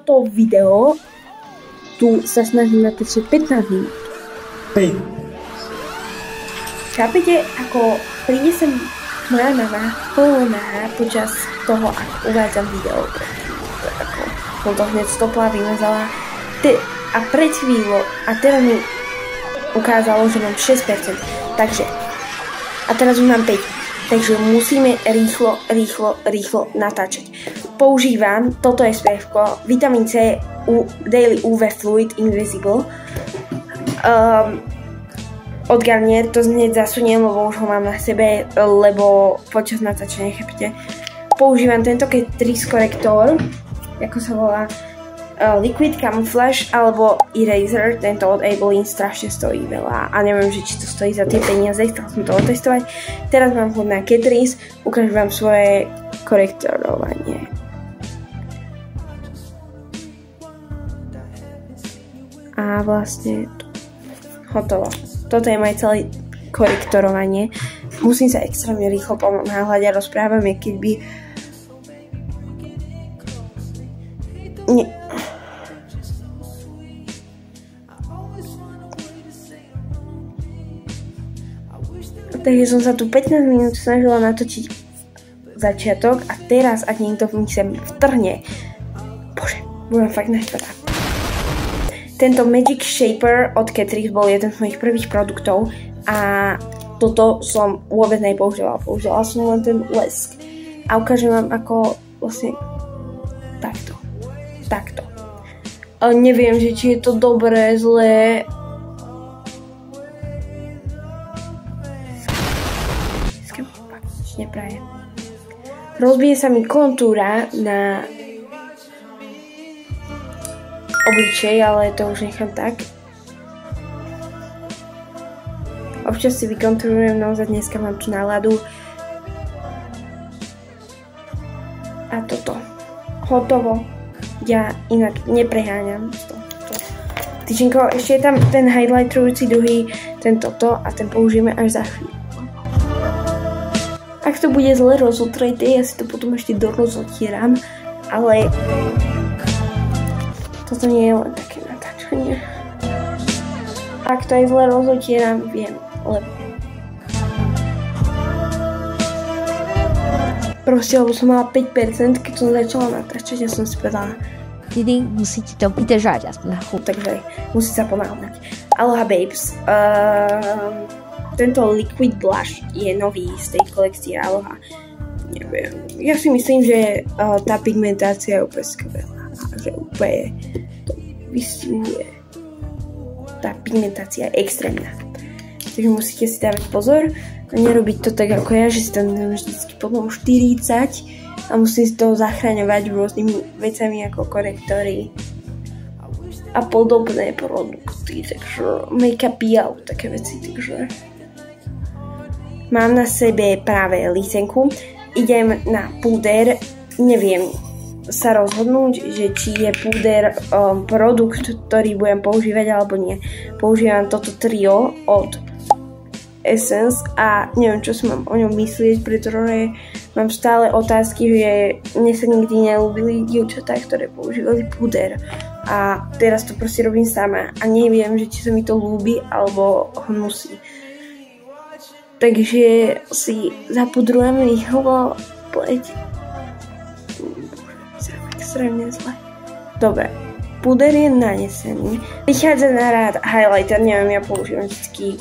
To video tu sa snažím natáčať 15 minút. Chápete, ako príde sem moja mama plná počas toho, ako uvádzam video. Ako som to hneď stopla, vymazala. A pred chvíľou, a teraz mi ukázalo, že mám 6%. Takže, a teraz už mám 5%. Takže musíme rýchlo natáčať. Používam toto SPF-ko, vitamín C, Daily UV Fluid Invisible. Od Garnier to hneď zasuniem, lebo už ho mám na sebe, lebo počas natáčania, chápete. Používam tento Catrice korektor, ako sa volá, Liquid Camouflage alebo Eraser, tento od Maybelline strašne stojí veľa a neviem, že či to stojí za tie peniaze, chcel som to otestovať. Teraz mám chod na Catrice, ukážem vám svoje korektorovanie. A vlastne hotovo. Toto je moje celé korektorovanie. Musím sa extrémne rýchlo ponáhľať a rozprávam, keď by... Takže som sa tu 15 minút snažila natočiť začiatok a teraz, ak niekto mi sem vtrhne, bože, budem fakt naštvatá. Tento Magic Shaper od Catrice bol jeden z mojich prvých produktov a toto som vôbec nepoužila. Použila som len ten lesk. A ukážem vám, ako vlastne takto. Neviem, že či je to dobré, zlé. Nepraje. Rozbije sa mi kontúra na obličej, ale to už nechám tak. Občas si vykontúrujem naozaj, dneska mám tu náladu. A toto. Hotovo. Ja inak nepreháňam. Tyčinko, ešte je tam ten highlighterujúci druhý, ten toto a ten použijeme až za chvíľu. Ak to bude zle rozotreté, ja si to potom ešte dorozotieram, ale toto nie je len také natáčanie. Ak to aj zle rozotieram, viem, lebo proste, lebo som mala 5%, keď som začala natáčať, ja som si povedala, Didi, musíte to vydržať aspoň na chuť. Takže musí sa ponáhľať. Aloha babes. Tento Liquid Blush je nový z tej kolekcie Aloha. Neviem. Ja si myslím, že tá pigmentácia je úplne skvelá. A že úplne to vystihuje. Tá pigmentácia je extrémna. Takže musíte si dávať pozor a nerobiť to tak ako ja, že si tam dám vždycky potom 40 a musím si toho zachraňovať rôznymi vecami ako korektory a podobné produkty. Takže make-upy a také veci. Takže mám na sebe práve lísenku, idem na púder, neviem sa rozhodnúť, že či je púder produkt, ktorý budem používať alebo nie. Používam toto trio od Essence a neviem, čo si mám o ňom myslieť, pretože mám stále otázky, že mne sa nikdy nelúbili dievčatá, ktoré používali púder a teraz to proste robím sama a neviem, že či sa mi to ľúbi alebo hnusí. Takže si zapudrujem rýchlo pleť. Extrémne zle. Dobre. Púder je nanesený. Vychádza na rád highlighter. Neviem, ja používam vždycky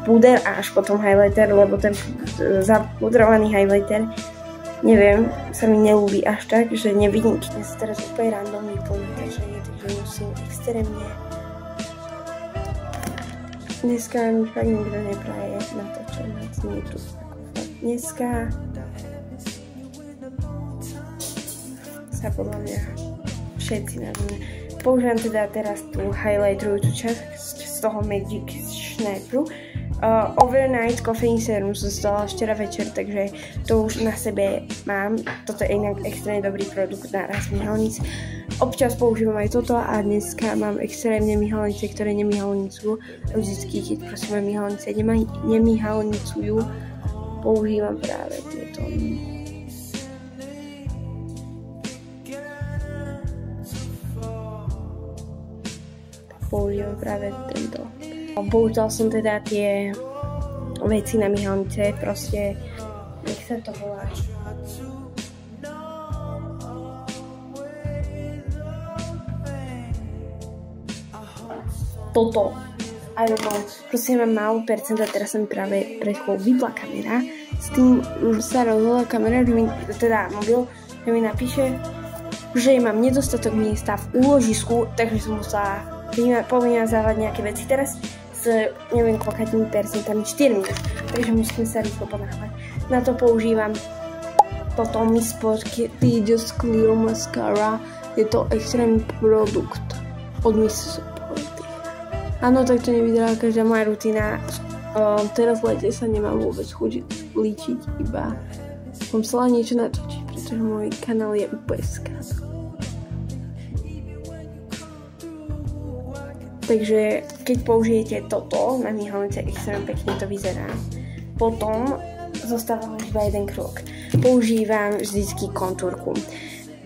púder a až potom highlighter, lebo ten zapudrovaný highlighter, neviem, sa mi nelúbi až tak, že nevidím, keď sa teraz úplne random vyplní, takže musím extrémne. Dneska mi fakt nikto nepraje natáčať na YouTube. Dneska sa podľa mňa všetci na mňa. Používam teda teraz tú highlighterujúcu časť z toho Magic Shaper. Overnight Coffee Serum som stala včera večer, takže to už na sebe mám. Toto je inak extrémne dobrý produkt na rast myhalníc. Občas používam aj toto a dneska mám extrémne myhalnice, ktoré nemyhalnicujú. Vždycky, keď prosím mám myhalnice nemyhalnicujú, používam práve tieto. používam práve tento. Použila som teda tie veci na myhalnice, proste, jak sa to volá? Toto. I don't know. Proste mám málo percenta, teraz sa mi práve pred chvíľou vypla kamera. S tým sa rozhodla kamera, že mi, teda mobil, že mi napíše, že mám nedostatok miesta v úložisku, takže som musela povymazávať nejaké veci. Teraz s neviem koľkými percentami, 4 minút, takže musím sa rýchlo ponáhľať. Na to používam toto Miss Sporty Just Clear Mascara. Je to extrémny produkt od Miss Sporty. Áno, tak to nevyzerá každá moja rutina. Teraz v lete sa nemám vôbec chuť líčiť, iba som chcela niečo natočiť, pretože môj kanál je úplne skrátka. Takže keď použijete toto na myhalnice, extrémne pekne to vyzerá. Potom zostáva iba jeden krok. Používam vždycky kontúrku.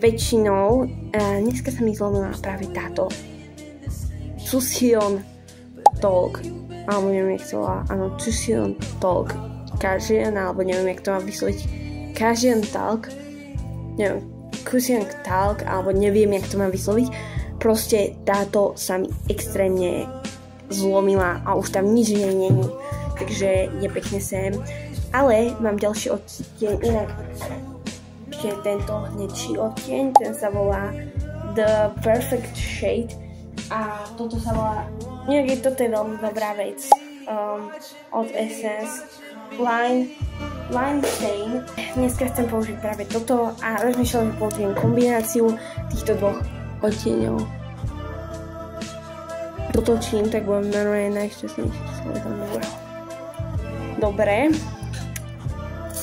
Väčšinou, dneska sa mi zlomila práve táto Tusion Talk, alebo neviem, jak to volá, áno, Tusion Talk, Cajun, alebo neviem, jak to má vysloviť, Cajun Talk, neviem, Cajun Talk, alebo neviem, jak to má vysloviť, proste táto sa mi extrémne zlomila a už tam nič není, takže je pekne sem, ale mám ďalší odtieň, inak je tento hnedší odtieň, ten sa volá The Perfect Shade a toto sa volá, nejak toto je veľmi dobrá vec od Essence Line Stain. Dneska chcem použiť práve toto a rozmýšľam, že použijem kombináciu týchto dvoch odtieňov. Dotočím, tak budem normálne najšťastnejší človek na mora. Dobre.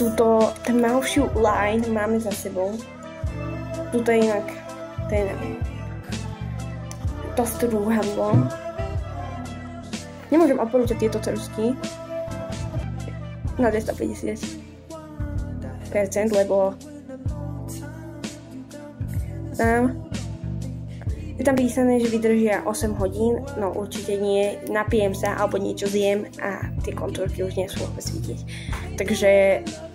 Túto tmavšiu line máme za sebou. Tuto je inak ten to strúhadlo. Nemôžem odporúčať tieto trusky na 250%, lebo je tam písané, že vydržia 8 hodín, no určite nie, napijem sa alebo niečo zjem a tie kontúrky už nie sú vôbec vidieť. Takže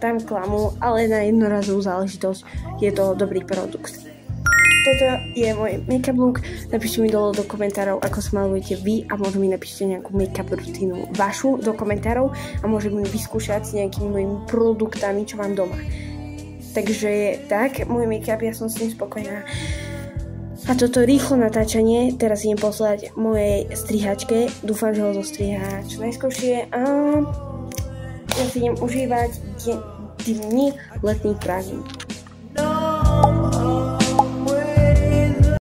tam klamu, ale na jednorazovú záležitosť je to dobrý produkt. Toto je môj make-up look, napíšte mi dole do komentárov, ako sa malujete vy a možno mi napíšte nejakú make-up rutínu vašu do komentárov a môžem ju vyskúšať s nejakými mojimi produktami, čo mám doma. Takže tak, môj make-up, ja som s tým spokojná. A toto rýchlo natáčanie teraz idem poslať mojej strihačke, dúfam, že ho zostriha čo najskôršie a ja si idem užívať dni letných prázdnin.